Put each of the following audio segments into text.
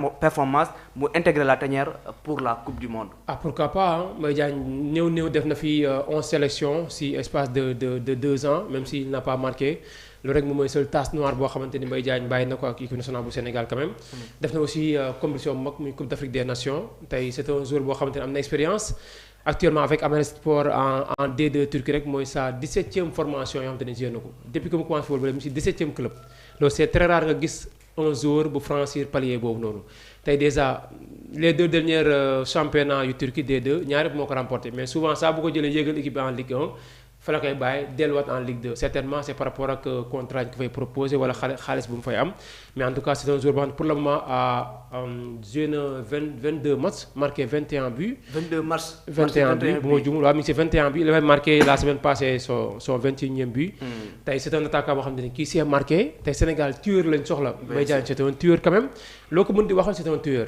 performance mu intégrer la tanière pour la coupe du monde. ah pourquoi pas ah Mbaye Diagne néew def na fi 11 sélections si espace de 2 ans même s'il n'a pas marqué loolu rek moom mooy seul tache noire boo xamante ni Mbaye Diagne bàyyi na ko ak équipe nationale bu Sénégal quand même. def na aussi compétition bu mag muy Coupe d'Afrique des Nations tey c'est un joueur boo xamante ni am na expérience. actuellement avec Amal Sport en D2 Turquie rek mooy sa 17e formation yoo xamante ne joué na ko depuis que mu commencé football ba mu si 17e club loolu c'est très rare nga gis un joueur bu franchir palier boobu noonu tey déjà les 2 derniers championnats yu Turquie D2 ñaar yëpp moo ko remporté mais souvent saa bu ko jëlee yéegal équipe en Ligue 1 fa la koy bàyyi delluwaat en Ligue 2 certainement c'est par rapport ak contrat yi ko fay proposé wala xaalis bu mu fay am mais en tout cas c'est un joueur boo xam ne pour le moment a joué na 22 matchs marqué 21 buts. 22 matchs 21 buts bu ma jumul waaw mi ngi si 21 buts il avait marqué la semaine passée son 21e but. tey c'est un attaquant boo xam ne kii s'est marqué tey Sénégal tueur lañ soxla. Mbaye Diagne c'est un tueur quand même loo ko mën di waxal c'est un tueur.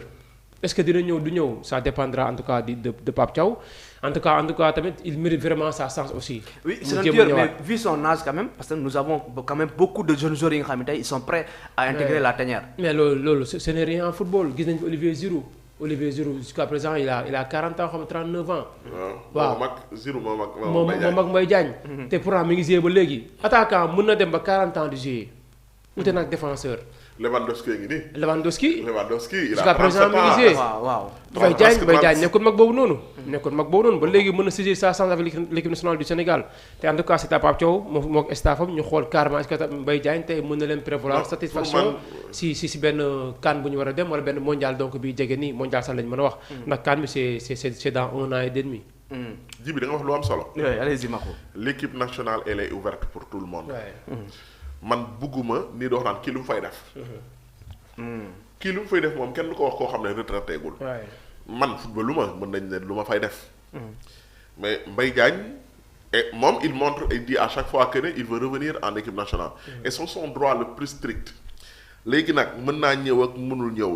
est-ce que dina ñëw du ñëw ça dépendra en tout cas de Pape Thiaw en tout cas tamit il mérite vraiment sa chance aussi. oui c'est un tueur mais vu son âge quand même parce que nous avons quand même beaucoup de jeunes joueurs yi nga xam ne tey ils sont prêts à intégrer la tanière. mais loolu ce n'est rien en football gis nañu fi Olivier Giroud jusqu'à présent il a 40 ans xam 39 ans. waaw moom mag Mbaye Diagne. te pourtant mi ngi jouer ba léegi. attaquant mën na dem ba 40 ans di jouer. ute nag défenseur. Lewandowski ngi nii. Lewandowski il a 37 ans waaw. Mbaye Diagne nekkul mag boobu noonu. ba léegi mën na saisir sa chance avec l'équipe nationale du Sénégal te en tout cas c'est à Pape Thiaw moom staffam ñu xool carrément est-ce que Mbaye Diagne tey mën na leen prévaloir satisfaction si benn CAN bu ñu war a dem wala benn mondial donc bi jege nii mondial sax lañ mën a wax. ndax CAN bi c'est dans 1 an et demi. ji bi da nga wax lu am solo. oui allez-y Makhou. l'équipe nationale elle est ouverte pour tout le monde. man bugguma nii doo naan kii lu mu fay def. kii lu mu fay def moom kenn du ko wax koo xam ne retraité gul. man football lu ma mën nañ ne lu ma fay def. mais Mbaye Diagne et moom il montre et dit à chaque fois que ne il veut revenir en équipe nationale. et c'est son droit le plus strict. léegi nag mën naa ñëw ak mënul ñëw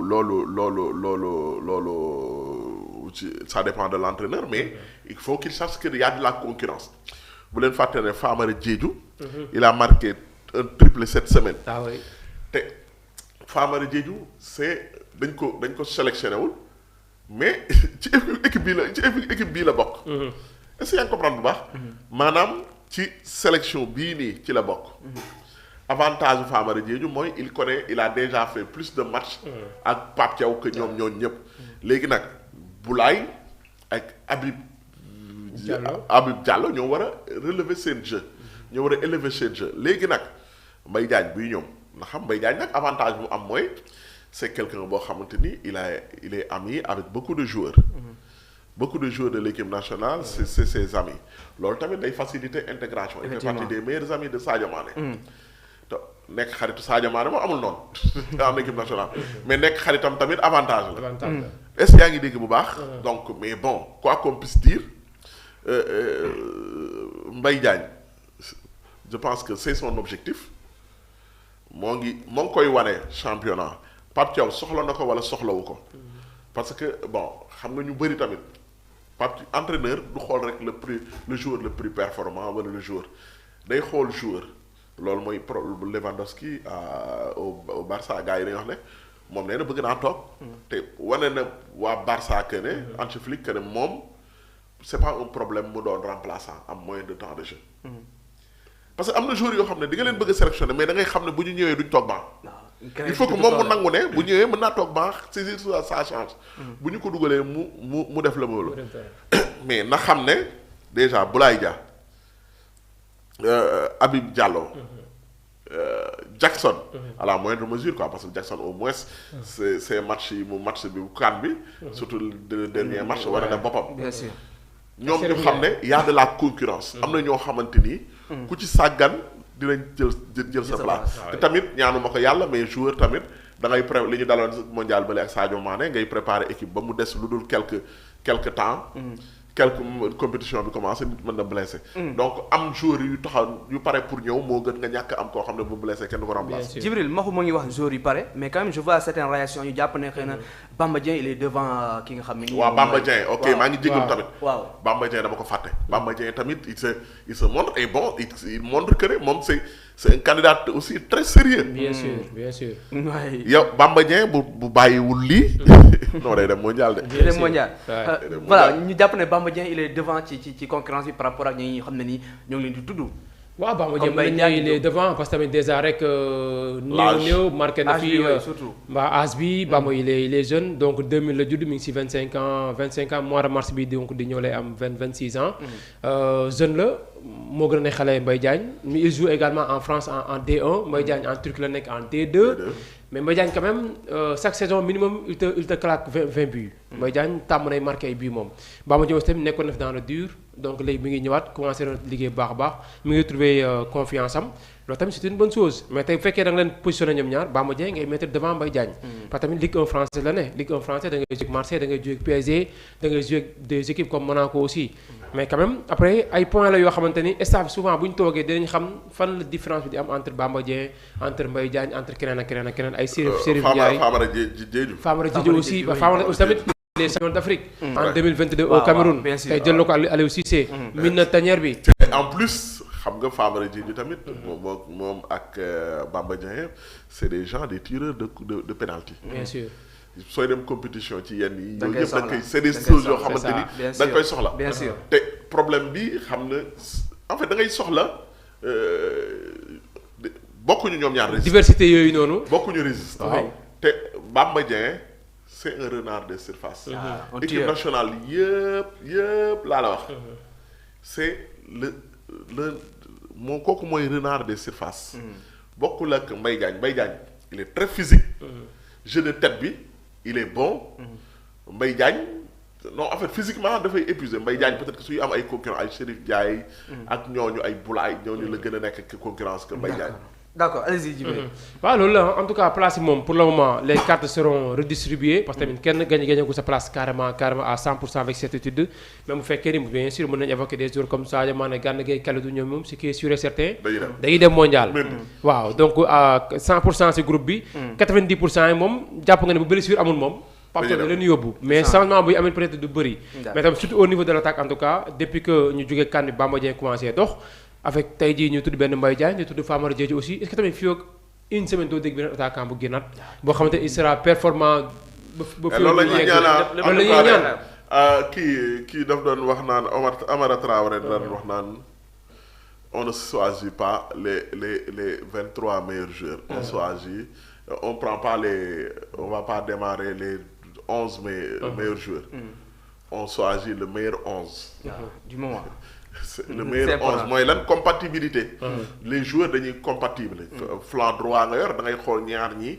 loolu ci ça dépend de l'entraîneur mais il faut qu'il sache que y a de la concurrence bu leen fàtte ne Famara Diédhiou. il a marqué un triplé cette semaine. ah oui te Famara Diédhiou dañ ko sélectionné wul mais ci équipe bii la bokk. est-ce que yaa ngi comprendre bu baax. maanaam ci sélection bii nii ci la bokk. avantage bu Famara Diédhiou mooy il a déjà fait plus de matchs. ak Pape Thiaw que ñoom ñëpp. léegi nag Boulaye ak Habib Diallo ñoo war a relever seen jeu. ñoo war a élever seen jeu léegi nag Mbaye Diagne buy ñoom nga xam Mbaye Diagne nag avantage bu mu am mooy c'est quelqu'un boo xamante ni il est ami avec beaucoup de joueurs. beaucoup de joueurs de l'équipe nationale c'est ses amis loolu tamit day faciliter intégration. il fait partie des meilleurs amis de Sadio Mané. te nekk xaritu Sadio Mané moo amul noonu. en équipe nationale. mais nekk xaritam tamit avantage la. est-ce que yaa ngi dégg bu baax. donc mais bon quoi qu'on puisse dire Mbaye Diagne. je pense que c'est son objectif moo ngi koy wane championnat Pape Thiaw soxla na ko wala soxlawu ko parce que bon xam nga ñu bëri tamit Pape entraîneur du xool rek le joueur le plus performant wala le joueur day xool joueur loolu mooy Lewandowski au Barça gars yi dañuy wax ne moom nee na bëgg naa toog te wane na waa Barça que ne Hansi Flick que ne moom c'est pas un problème mu doon remplaçant am moins de temps de jeu. parce que am na joueurs yoo xam ne di nga leen bëgg a sélectionner mais da ngay xam ne bu ñu ñëwee duñ toog banc. il faut que moom mu nangu ne bu ñëwee mën naa toog banc saisir sa chance. bu ñu ko dugalee mu def la moolu mais na xam ne déjà Boulaye Dia Habib Diallo Jackson à la moindre mesure quoi parce que Jackson au moins c'est match bi bu CAN bi surtout le dernier match war a def boppam. bien sûr ñoom ñu xam ne y a de la concurrence. am na ñoo xamante ni. ku ci sàggan dinañ jël sa place. te tamit ñaanuma ko yàlla mais joueur tamit da ngay li ñu daloon mondial bale ak Sadio Mané ngay préparer équipe ba mu des lu dul quelque temps. quelques compétition bi commencé nit mën na blessé. donc am joueurs yu taxaw yu pare pour ñëw moo gën nga ñàkk am koo xam ne bu blessé kenn du ko remplacer. Djibril Maxu moo ngi wax joueurs yu pare mais quand même je vois certaines réactions yu jàpp ne xëy na Bamba Dieng il est devant ki nga xam ne. waaw Bamba Dieng ok maa ngi jégalu tamit. waaw Bamba Dieng dama ko fàtte. Bamba Dieng tamit il se montre et bon il montre que ne moom c'est un candidat aussi très sérieux. bien sûr. yow Bamba Dieng bu bàyyiwul lii. non day dem mondial de. day dem mondial voilà ñu jàpp ne Bamba Dieng il est devant ci concurrence bi par rapport ak ñi xam ne nii ñoo ngi leen di tudd. waaw Bamba Dieng mën nañu il est devant parce que tamit déjà rek. néew marqué na fi surtout. waa âge bi Bamba il est jeune donc 2000 la judd mi ngi si 25 ans mois de mars bi donc di ñëw lay am 26 ans. jeune la moo gën a ne xale Mbaye Diagne mais il joue également en France en D1 Mbaye Diagne en Turquie la nekk en D2. mais Mbaye Diagne quand même chaque saison minimum il te claque 20 buts. Mbaye Diagne tàmm nay marqué ay buts moom. Bamba Dieng aussi tamit nekkoon na fi dans le dur donc léegi mi ngi ñëwaat commencé na liggéey bu baax a baax mi ngi trouver confiance am loolu tamit c'est une bonne chose mais tey bu fekkee da nga leen positionné ñoom ñaar Bamba Dieng ngay mettre devant Mbaye Diagne. parce que tamit Ligue 1 français la ne Ligue 1 français da ngay jouer ak Marseille da ngay jouer ak PSG da ngay jouer ak des équipes comme Monaco aussi. mais quand même après ay points la yoo xamante ni staff souvent bu ñu toogee dinañ xam fan la différence bi di am entre Bamba Dieng entre Mbaye Diagne entre keneen ak keneen ay Chérif Ndiaye Famara Diédhiou aussi Famara aussi tamit les champions d'Afrique en 2022 au Cameroun tey jël na ko Aliou Cissé min na tanière bi en plus xam nga Famara Diédhiou tamit moom ak Bamba Dieng c'est des gens des tireurs de penalty bien sûr sooy dem compétition ci yenn yi yooyu yëpp da nga koy c'est des choses yoo xamante ni da nga koy soxla bien sûr te problème bi xam na en fait da ngay soxla bokkuñu ñoom ñaar résiste diversité yooyu noonu bokkuñu résiste te Bamba Dieng c'est un renard de surface équipe nationale yëpp laa la wax c'est le moo kooku mooy renard des surfaces bokkul ak Mbaye Diagne il est très physique jeu de tête bi il est bon Mbaye Diagne non en fait physiquement dafay épuisé Mbaye Diagne peut-être que suy am ay concurrents ay Chérif Ndiaye ak ñooñu ay Boulaye ñooñu la gën a nekk concurrence que Mbaye Diagne. d'accord allez-y Djibril. waaw loolu la en tout cas place yi moom pour le moment les cartes seront redistribuées parce que tamit kenn gañe ko sa place carrément à 100% avec certitude même bu fekkee ni bien sûr mën nañu évoquer des joueurs comme Sadio Mané Gana Gueye Kalidou ñoom moom ce qui est sûr et certain. dañuy dem mondial. waaw donc à 100% ci groupe bi. 90% yi moom jàpp nga ne bu blessure amul moom. Pape Thiaw da leen yóbbu mais changement buy amee peut-être du bëri. mais tamit surtout au niveau de l'attaque en tout cas depuis que ñu jógee CAN bi Bamba Dieng commencé dox. avec tey jii ñu tudd benn Mbaye Diagne ñu tudd Famara Diédhiou aussi est-ce que tamit fii ak une semaine doo dégg beneen attaquant bu génnaat boo xamante il sera performant ba fii loolu la ñuy loolu la ñuy ñaan kii daf doon wax naan Amara Traoré doon wax naan on ne choisit pas les 23 meilleurs joueurs on choisit on prend pas on va pas démarrer les 11 meilleurs joueurs on choisit le meilleur 11 du moment. le meilleur 11 mooy lan compatibilité. les joueurs dañuy compatible. flanc droit nga yor da ngay xool ñaar ñi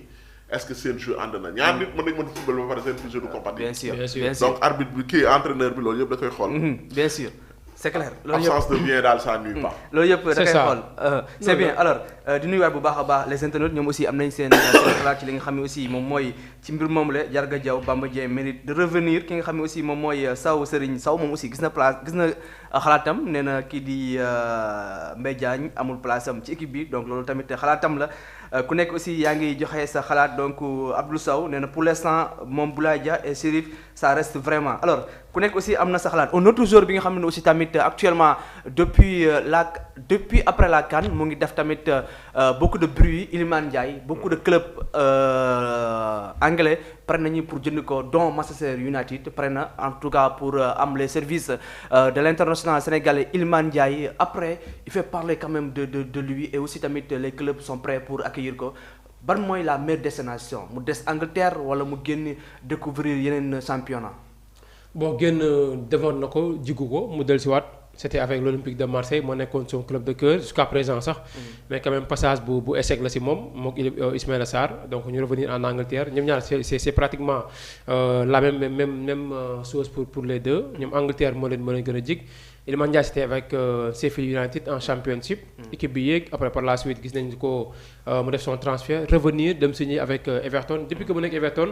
est-ce que seen jeu ànd na ñaar nit mën football ba pare seen jeu du compatible. bien sûr donc arbitre bi kii entraîneur bi loolu yëpp da koy xool. bien sûr c'est clair. absence de bien daal ça nuit pas. loolu yëpp da koy xool c'est bien alors di nuyuwaat bu baax a baax les internautes ñoom aussi am nañ seen xalaat ci li nga xam ne aussi moom mooy ci mbir moom la Jarga Diaw Bamba Dieng mérite de revenir ki nga xam ne aussi moom mooy Serigne Sow moom aussi gis na xalaatam nee na kii di Mbaye Diagne amul place am ci équipe bi donc loolu tamit xalaatam la ku nekk aussi yaa ngi joxe sa xalaat donc Abdou Sow nee na pour l'instant moom Boulaye Dia et Chérif ça reste vraiment alors ku nekk aussi am na sa xalaat un autre joueur bi nga xam ne aussi tamit actuellement depuis après la CAN mu ngi def tamit beaucoup de bruit Iliman Ndiaye beaucoup de clubs anglais pare nañu pour jënd ko dont Manchester United pare na en tout cas pour am les services de l'international sénégalais Iliman Ndiaye après il fait parler quand même de lui et aussi tamit les clubs sont prêts pour accueillir ko ban mooy la meilleure destination mu des Angleterre wala mu génn découvrir yeneen championnat. bon génn defoon na ko jigu ko mu dellusiwaat c'était avec l'Olympique de Marseille moo nekkoon son club de cœur jusqu'à présent sax mais quand même passage bu échec la si moom mook Ismaïla Sarr donc ñu revenir en Angleterre ñoom ñaar c'est pratiquement la même chose pour les deux ñoom Angleterre moo leen gën a jig Iliman Ndiaye c'était avec Sheffield United en championship équipe bi yéeg après par la suite gis nañ ko mu def son transfert revenir dem signer avec Everton depuis que mu nekk Everton